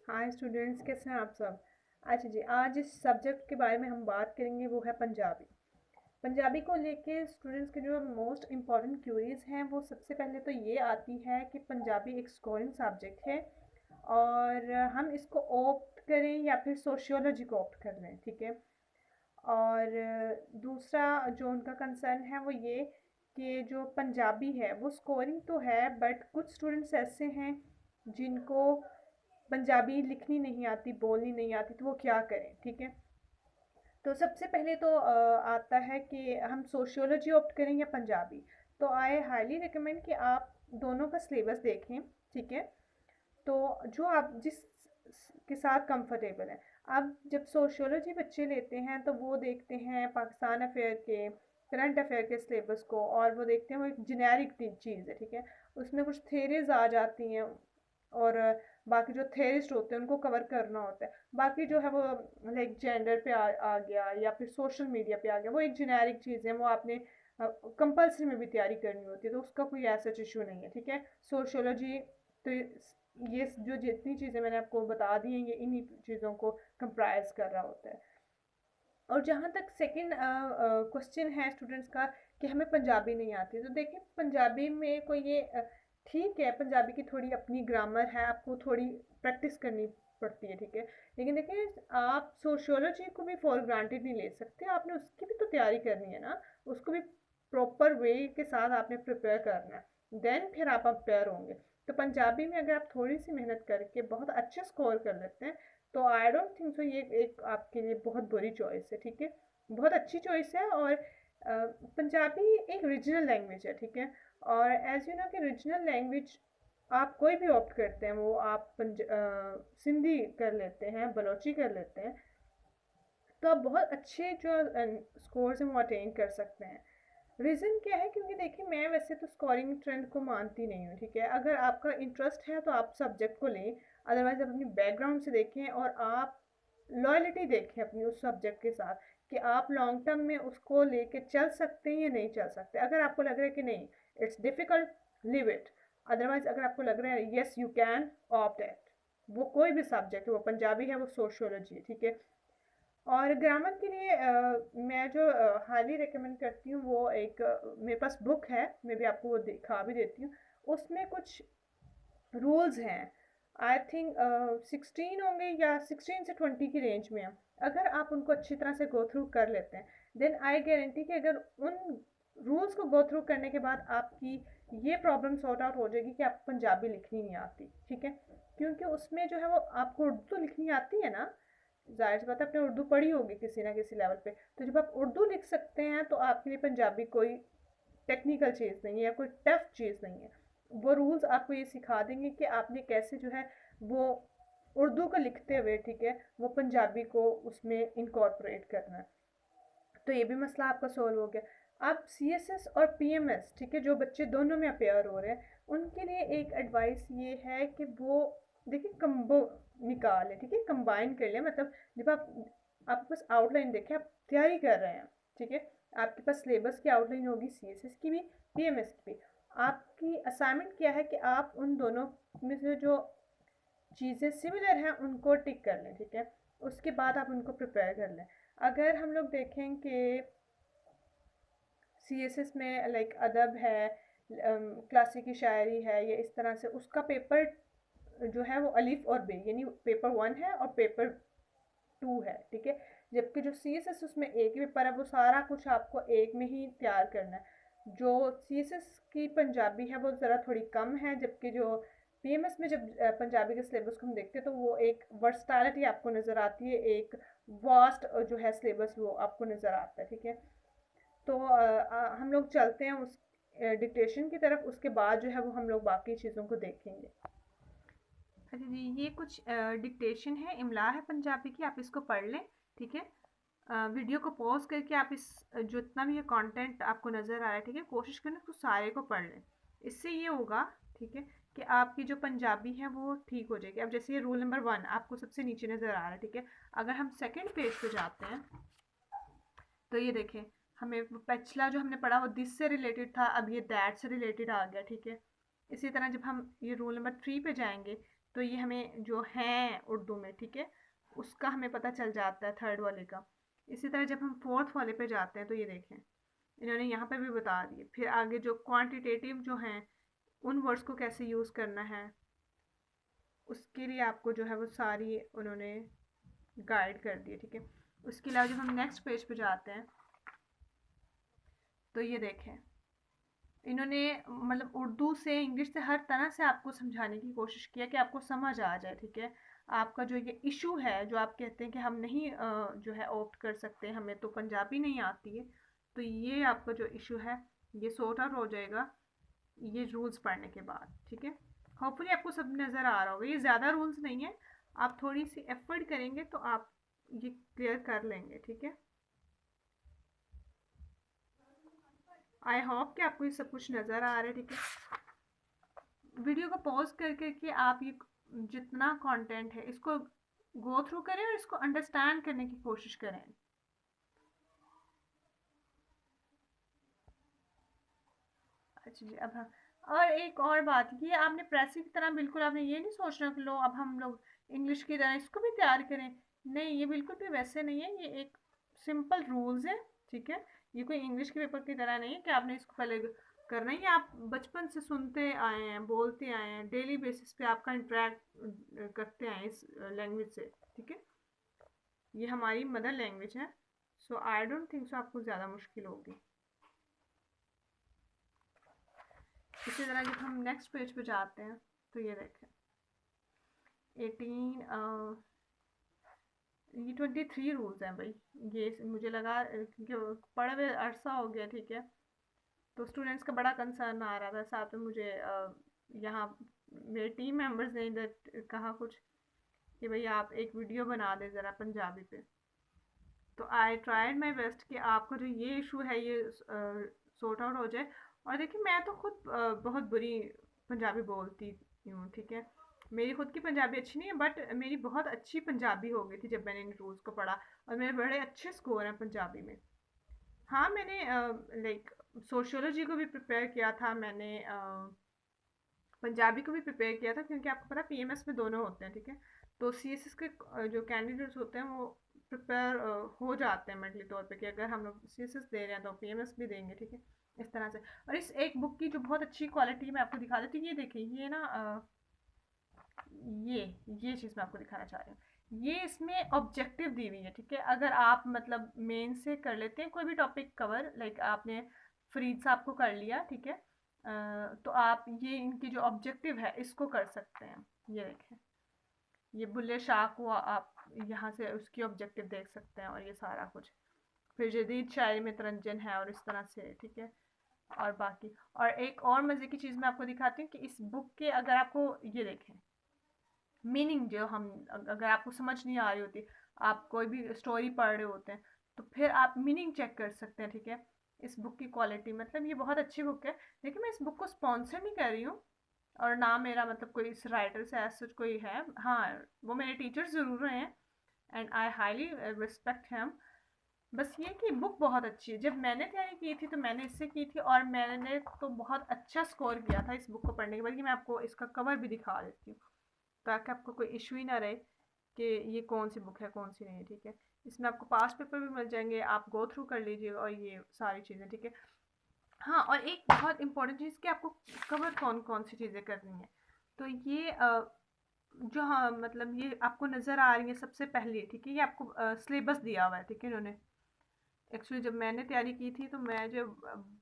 Hi students, कैसे हैं आप सब। अच्छा जी, आज इस सब्जेक्ट के बारे में हम बात करेंगे, वो है पंजाबी। पंजाबी को लेके स्टूडेंट्स के जो मोस्ट इम्पॉर्टेंट क्यूरीज हैं, वो सबसे पहले तो ये आती है कि पंजाबी एक स्कोरिंग सब्जेक्ट है और हम इसको ऑप्ट करें या फिर सोशियोलॉजी को ऑप्ट कर लें, ठीक है। और दूसरा जो उनका कंसर्न है वो ये कि जो पंजाबी है वो स्कोरिंग तो है, बट कुछ स्टूडेंट्स ऐसे हैं जिनको पंजाबी लिखनी नहीं आती, बोलनी नहीं आती, तो वो क्या करें, ठीक है। तो सबसे पहले तो आता है कि हम सोशियोलॉजी ऑप्ट करें या पंजाबी। तो आई हाईली रिकमेंड कि आप दोनों का सिलेबस देखें, ठीक है। तो जो आप जिस के साथ कंफर्टेबल है। अब जब सोशियोलॉजी बच्चे लेते हैं तो वो देखते हैं पाकिस्तान अफेयर के, करंट अफेयर के सिलेबस को, और वो देखते हैं वो एक जेनेरिक चीज़ है, ठीक है। उसमें कुछ थेरीज आ जाती हैं और बाकी जो थेरिस्ट होते हैं उनको कवर करना होता है। बाकी जो है वो लाइक जेंडर पे आ गया या फिर सोशल मीडिया पे आ गया, वो एक जेनेरिक चीज़ है, वो आपने कंपल्सरी में भी तैयारी करनी होती है, तो उसका कोई ऐसा इशू नहीं है, ठीक है। सोशियोलॉजी तो ये जो जितनी चीज़ें मैंने आपको बता दी हैं, ये इन्हीं चीज़ों को कंप्राइज कर रहा होता है। और जहाँ तक सेकंड क्वेश्चन है स्टूडेंट्स का कि हमें पंजाबी नहीं आती, तो देखिए पंजाबी में कोई ये ठीक है, पंजाबी की थोड़ी अपनी ग्रामर है, आपको थोड़ी प्रैक्टिस करनी पड़ती है, ठीक है। लेकिन देखिए आप सोशियोलॉजी को भी फॉर ग्रांटेड नहीं ले सकते, आपने उसकी भी तो तैयारी करनी है ना, उसको भी प्रॉपर वे के साथ आपने प्रिपेयर करना है, देन फिर आप अम्पेयर होंगे। तो पंजाबी में अगर आप थोड़ी सी मेहनत करके बहुत अच्छे स्कोर कर लेते हैं, तो आई डोंट थिंक सो ये एक आपके लिए बहुत बुरी चॉइस है, ठीक है। बहुत अच्छी चॉइस है। और पंजाबी एक रीजनल लैंग्वेज है, ठीक है। और एज यू नो कि रीजनल लैंग्वेज आप कोई भी ऑप्ट करते हैं, वो आप सिंधी कर लेते हैं, बलोची कर लेते हैं, तो आप बहुत अच्छे जो स्कोर्स हैं वो अटेन कर सकते हैं। रीज़न क्या है, क्योंकि देखिए मैं वैसे तो स्कोरिंग ट्रेंड को मानती नहीं हूँ, ठीक है। अगर आपका इंटरेस्ट है तो आप सब्जेक्ट को लें, अदरवाइज आप अपनी बैकग्राउंड से देखें और आप लॉयल्टी देखें अपनी उस सब्जेक्ट के साथ कि आप लॉन्ग टर्म में उसको लेके चल सकते हैं या नहीं चल सकते। अगर आपको लग रहा है कि नहीं, it's difficult, leave it. Otherwise अगर आपको लग रहा है yes you can opt at, वो कोई भी सब्जेक्ट है, वो पंजाबी है, वो सोशियोलॉजी है, ठीक है। और ग्रामर के लिए मैं जो हाईली रिकमेंड करती हूँ, वो एक मेरे पास बुक है, मैं भी आपको वो दिखा भी देती हूँ। उसमें कुछ रूल्स हैं, आई थिंक 16 होंगे या 16 से 20 की रेंज में हैं। अगर आप उनको अच्छी तरह से गो थ्रू कर लेते हैं, देन आई गारंटी कि अगर उन रूल्स को गो थ्रू करने के बाद आपकी ये प्रॉब्लम सॉर्ट आउट हो जाएगी कि आपको पंजाबी लिखनी नहीं आती, ठीक है। क्योंकि उसमें जो है वो आपको उर्दू तो लिखनी आती है ना, ज़ाहिर सी बात है आपने उर्दू पढ़ी होगी किसी ना किसी लेवल पे। तो जब आप उर्दू लिख सकते हैं तो आपके लिए पंजाबी कोई टेक्निकल चीज़ नहीं है या कोई टफ चीज़ नहीं है। वो रूल्स आपको ये सिखा देंगे कि आपने कैसे जो है वो उर्दू को लिखते हुए, ठीक है, वो पंजाबी को उसमें इनकॉर्पोरेट करना है। तो ये भी मसला आपका सॉल्व हो गया। अब CSS और PMS, ठीक है, जो बच्चे दोनों में अपेयर हो रहे हैं, उनके लिए एक एडवाइस ये है कि वो देखिए कम्बो निकालें, ठीक है, कंबाइन कर लें। मतलब जब आपके पास आउटलाइन देखें, आप तैयारी कर रहे हैं, ठीक है, आपके पास सिलेबस की आउटलाइन होगी, CSS की भी, PMS की भी। आपकी असाइनमेंट क्या है कि आप उन दोनों में से जो चीज़ें सिमिलर हैं उनको टिक कर लें, ठीक है। उसके बाद आप उनको प्रिपेयर कर लें। अगर हम लोग देखें कि CSS में लाइक अदब है, क्लासिकी शायरी है, या इस तरह से उसका पेपर जो है वो अलिफ और बे, यानी पेपर 1 है और पेपर 2 है, ठीक है। जबकि जो CSS उसमें एक ही पेपर है, वो सारा कुछ आपको एक में ही तैयार करना है। जो CSS की पंजाबी है वो ज़रा थोड़ी कम है, जबकि जो PMS में जब पंजाबी के सिलेबस को हम देखते हैं तो वो एक वर्सटैलिटी आपको नज़र आती है, एक वास्ट जो है सिलेबस वो आपको नज़र आता है, ठीक है। तो हम लोग चलते हैं उस डिक्टेशन की तरफ, उसके बाद जो है वो हम लोग बाकी चीज़ों को देखेंगे। अच्छा जी, ये कुछ डिक्टेशन है, इमला है पंजाबी की, आप इसको पढ़ लें, ठीक है। वीडियो को पॉज करके आप इस जो इतना भी ये कंटेंट आपको नज़र आ रहा है, ठीक है, कोशिश करना तो सारे को पढ़ लें। इससे ये होगा, ठीक है, कि आपकी जो पंजाबी है वो ठीक हो जाएगी। अब जैसे ये रूल नंबर 1 आपको सबसे नीचे नज़र आ रहा है, ठीक है। अगर हम सेकेंड पेज पे जाते हैं तो ये देखें, हमें पिछला जो हमने पढ़ा वो दिस से रिलेटेड था, अब ये दैट से रिलेटेड आ गया, ठीक है। इसी तरह जब हम ये रूल नंबर 3 पे जाएंगे तो ये हमें जो है उर्दू में, ठीक है, उसका हमें पता चल जाता है थर्ड वाले का। इसी तरह जब हम फोर्थ वाले पे जाते हैं तो ये देखें इन्होंने यहाँ पे भी बता दिए। फिर आगे जो क्वांटिटेटिव जो हैं उन वर्ड्स को कैसे यूज़ करना है उसके लिए आपको जो है वो सारी उन्होंने गाइड कर दी है, ठीक है। उसके अलावा जब हम नेक्स्ट पेज पे जाते हैं तो ये देखें इन्होंने मतलब उर्दू से इंग्लिश से हर तरह से आपको समझाने की कोशिश किया कि आपको समझ आ जाए, ठीक है। आपका जो ये इशू है जो आप कहते हैं कि हम नहीं जो है ऑप्ट कर सकते, हमें तो पंजाबी नहीं आती है, तो ये आपका जो इशू है ये सॉर्ट आउट हो जाएगा ये रूल्स पढ़ने के बाद, ठीक है। होपफुली आपको सब नज़र आ रहा होगा, ये ज़्यादा रूल्स नहीं है, आप थोड़ी सी एफर्ट करेंगे तो आप ये क्लियर कर लेंगे, ठीक है। आई होप कि आपको ये सब कुछ नज़र आ रहा है, ठीक है। वीडियो को पॉज कर करके आप ये जितना कंटेंट है इसको गो थ्रू करें और इसको अंडरस्टैंड करने की कोशिश करें। अच्छा जी, अब हम और एक और बात, ये आपने प्रेसी की तरह बिल्कुल आपने ये नहीं सोचना कि लो अब हम लोग इंग्लिश की तरह इसको भी तैयार करें। नहीं, ये बिल्कुल भी वैसे नहीं है, ये एक सिंपल रूल्स है, ठीक है। ये कोई इंग्लिश के पेपर की तरह नहीं है कि आपने इसको पहले करना ही है। आप बचपन से सुनते आए हैं, बोलते आए हैं, डेली बेसिस पे आपका इंटरेक्ट करते आए हैं इस लैंग्वेज से, ठीक है। ये हमारी मदर लैंग्वेज है, सो आई डोंट थिंक सो आपको ज़्यादा मुश्किल होगी। इसी तरह जब हम नेक्स्ट पेज पे जाते हैं तो ये देखें 18 ये 23 रूल्स हैं भाई। ये मुझे लगा क्योंकि पढ़े हुए अरसा हो गया, ठीक है, तो स्टूडेंट्स का बड़ा कंसर्न आ रहा था। साथ में मुझे यहाँ मेरे टीम मेंबर्स ने इधर कहा कुछ कि भाई आप एक वीडियो बना दें ज़रा पंजाबी पे। तो आई ट्राइड माई बेस्ट कि आपका जो ये इशू है ये सॉर्ट आउट हो जाए। और देखिए मैं तो खुद बहुत बुरी पंजाबी बोलती हूँ, ठीक है। मेरी खुद की पंजाबी अच्छी नहीं है बट मेरी बहुत अच्छी पंजाबी हो गई थी जब मैंने इन रूल्स को पढ़ा, और मेरे बड़े अच्छे स्कोर हैं पंजाबी में। हाँ, मैंने लाइक सोशियोलॉजी को भी प्रिपेयर किया था, मैंने पंजाबी को भी प्रिपेयर किया था, क्योंकि आपको पता है पीएमएस में दोनों होते हैं, ठीक है। तो सीएसएस के जो कैंडिडेट्स होते हैं वो प्रिपेयर हो जाते हैं मेंटली तौर पे कि अगर हम लोग सीएसएस दे रहे हैं तो पीएमएस भी देंगे, ठीक है, इस तरह से। और इस एक बुक की जो बहुत अच्छी क्वालिटी मैं आपको दिखा देती हूँ, ये देखिए ये ना ये ये चीज़ मैं आपको दिखाना चाह रही हूँ। ये इसमें ऑब्जेक्टिव दी हुई है, ठीक है। अगर आप मतलब मेन से कर लेते हैं कोई भी टॉपिक कवर, लाइक आपने फरीद साहब को कर लिया, ठीक है, तो आप ये इनकी जो ऑब्जेक्टिव है इसको कर सकते हैं। ये देखें ये बुल्ले शाह को आप यहाँ से उसकी ऑब्जेक्टिव देख सकते हैं, और ये सारा कुछ। फिर जदीद शायरी में तरंजन है और इस तरह से, ठीक है। और बाकी और एक और मज़े की चीज़ मैं आपको दिखाती हूँ कि इस बुक के अगर आपको ये देखें मीनिंग जो हम अगर आपको समझ नहीं आ रही होती, आप कोई भी स्टोरी पढ़ रहे होते हैं तो फिर आप मीनिंग चेक कर सकते हैं, ठीक है। इस बुक की क्वालिटी मतलब ये बहुत अच्छी बुक है। लेकिन मैं इस बुक को स्पॉन्सर नहीं कर रही हूँ, और ना मेरा मतलब कोई इस राइटर से ऐसा कोई है। हाँ, वो मेरे टीचर ज़रूर रहे हैं and I highly respect him. बस ये कि बुक बहुत अच्छी है। जब मैंने तैयारी की थी तो मैंने इससे की थी और मैंने तो बहुत अच्छा स्कोर किया था इस बुक को पढ़ने के बाद। कि मैं आपको इसका कवर भी दिखा देती हूँ ताकि आपको कोई इशू ही ना रहे कि ये कौन सी बुक है कौन सी नहीं है, ठीक है। इसमें आपको पास्ट पेपर भी मिल जाएंगे, आप गो थ्रू कर लीजिएगा और ये सारी चीज़ें, ठीक है। हाँ, और एक बहुत इंपॉर्टेंट चीज़ कि आपको कवर कौन कौन सी चीज़ें करनी है। तो ये जो हाँ मतलब ये आपको नज़र आ रही है सबसे पहले, ठीक है, ये आपको सिलेबस दिया हुआ है, ठीक है। इन्होंने एक्चुअली जब मैंने तैयारी की थी तो मैं जब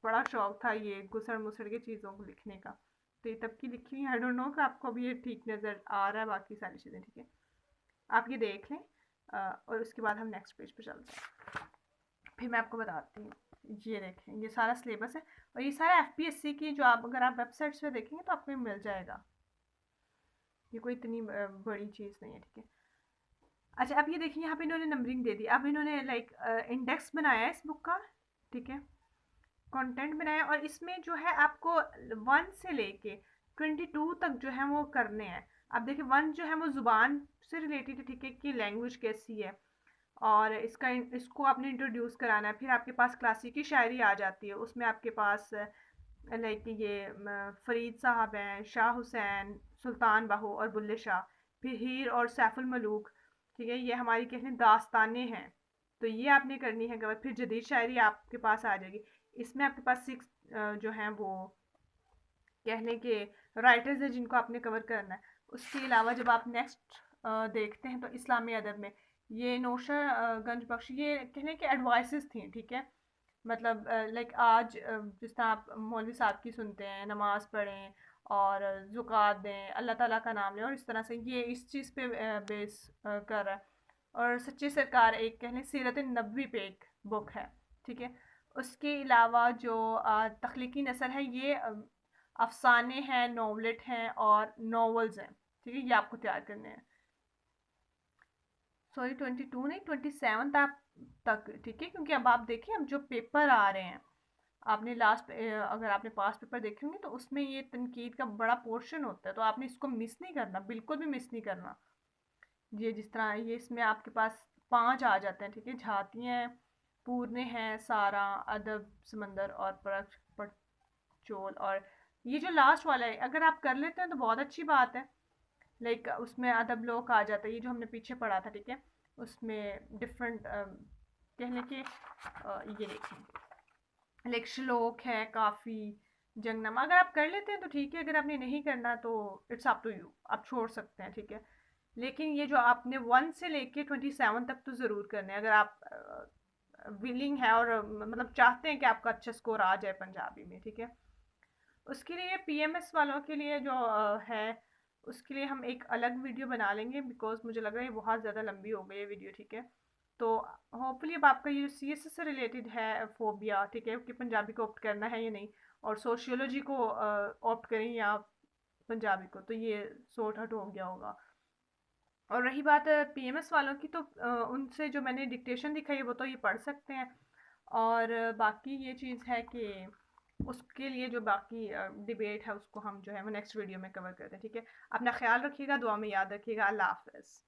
बड़ा शौक था ये घुसड़ मुसड़ के चीज़ों को लिखने का, तो ये तब की लिखी हुई। आई डोंट नो कि आपको अभी ये ठीक नज़र आ रहा है बाकी सारी चीज़ें, ठीक है। आप ये देख लें और उसके बाद हम नेक्स्ट पेज पे चलते हैं। फिर मैं आपको बताती हूँ, ये देखें ये सारा सिलेबस है और ये सारा एफपीएससी की जो आप अगर आप वेबसाइट्स पे देखेंगे तो आपको मिल जाएगा। ये कोई इतनी बड़ी चीज़ नहीं है, ठीक है। अच्छा, अब ये देखिए यहाँ पे इन्होंने नंबरिंग दे दी। अब इन्होंने लाइक इंडेक्स बनाया है इस बुक का, ठीक है, कंटेंट बनाया, और इसमें जो है आपको 1 से लेके 22 तक जो है वो करने हैं। अब देखिए 1 जो है वो ज़ुबान से रिलेटेड है, ठीक है, कि लैंग्वेज कैसी है और इसको आपने इंट्रोड्यूस कराना है। फिर आपके पास क्लासिकी शायरी आ जाती है, उसमें आपके पास लाइक ये फरीद साहब हैं, शाह हुसैन, सुल्तान बाहू और बुल्ले शाह, फिर हीर और सैफुल मलूक, ठीक है, ये हमारी कहते हैं दास्तानें हैं, तो ये आपने करनी है कवर। फिर जदीद शायरी आपके पास आ जाएगी, इसमें आपके पास 6 जो हैं वो कहने के राइटर्स हैं जिनको आपने कवर करना है। उसके अलावा जब आप नेक्स्ट देखते हैं तो इस्लामी अदब में ये नौशा गंज बख्श, ये कहने के एडवाइसेस थी, ठीक है, मतलब लाइक आज जिस तरह आप मौलवी साहब की सुनते हैं, नमाज पढ़ें और ज़ुकात दें, अल्लाह ताला का नाम लें, और इस तरह से ये इस चीज़ पे बेस कर रहा है। और सच्ची सरकार एक कहने सीरत नबवी पे एक बुक है, ठीक है। उसके अलावा जो तख्लीकी नसर है ये अफसाने हैं, नॉवलेट हैं और नॉवेल्स हैं, ठीक है, ये आपको तैयार करने हैं। सॉरी 22 नहीं 27 तक, ठीक है, क्योंकि अब आप देखिए अब जो पेपर आ रहे हैं, आपने लास्ट अगर आपने पास पेपर देखे होंगे तो उसमें ये तनकीद का बड़ा पोर्शन होता है, तो आपने इसको मिस नहीं करना, बिल्कुल भी मिस नहीं करना। ये जिस तरह ये इसमें आपके पास 5 आ जाते हैं, ठीक है, झातियाँ हैं, पूर्णे हैं, सारा, अदब, समंदर और परख पड़चोल, और ये जो लास्ट वाला है अगर आप कर लेते हैं तो बहुत अच्छी बात है। लाइक उसमें अदब लोग आ जाता है, ये जो हमने पीछे पढ़ा था, ठीक है, उसमें डिफरेंट कहने के ये देखें लाइक श्लोक है काफ़ी, जंगनामा, अगर आप कर लेते हैं तो ठीक है, अगर आपने नहीं करना तो इट्स अप टू यू, आप छोड़ सकते हैं, ठीक है। लेकिन ये जो आपने 1 से लेके 27 तक तो ज़रूर करना है, अगर आप विलिंग है और मतलब चाहते हैं कि आपका अच्छा स्कोर आ जाए पंजाबी में, ठीक है। उसके लिए पीएमएस वालों के लिए जो है उसके लिए हम एक अलग वीडियो बना लेंगे, बिकॉज मुझे लग रहा है ये बहुत ज़्यादा लंबी हो गई है वीडियो, ठीक है। तो होपफुली अब आपका ये सीएसएस से रिलेटेड है फोबिया, ठीक है, कि पंजाबी को ऑप्ट करना है या नहीं, और सोशियोलॉजी को ऑप्ट करें या पंजाबी को, तो ये सॉर्ट आउट हो गया होगा। और रही बात पीएमएस वालों की, तो उनसे जो मैंने डिक्टेशन दिखाई है वो तो ये पढ़ सकते हैं, और बाकी ये चीज़ है कि उसके लिए जो बाकी डिबेट है उसको हम जो है वो नेक्स्ट वीडियो में कवर करते हैं, ठीक है। अपना ख्याल रखिएगा, दुआ में याद रखिएगा, अल्लाह हाफ़िज़।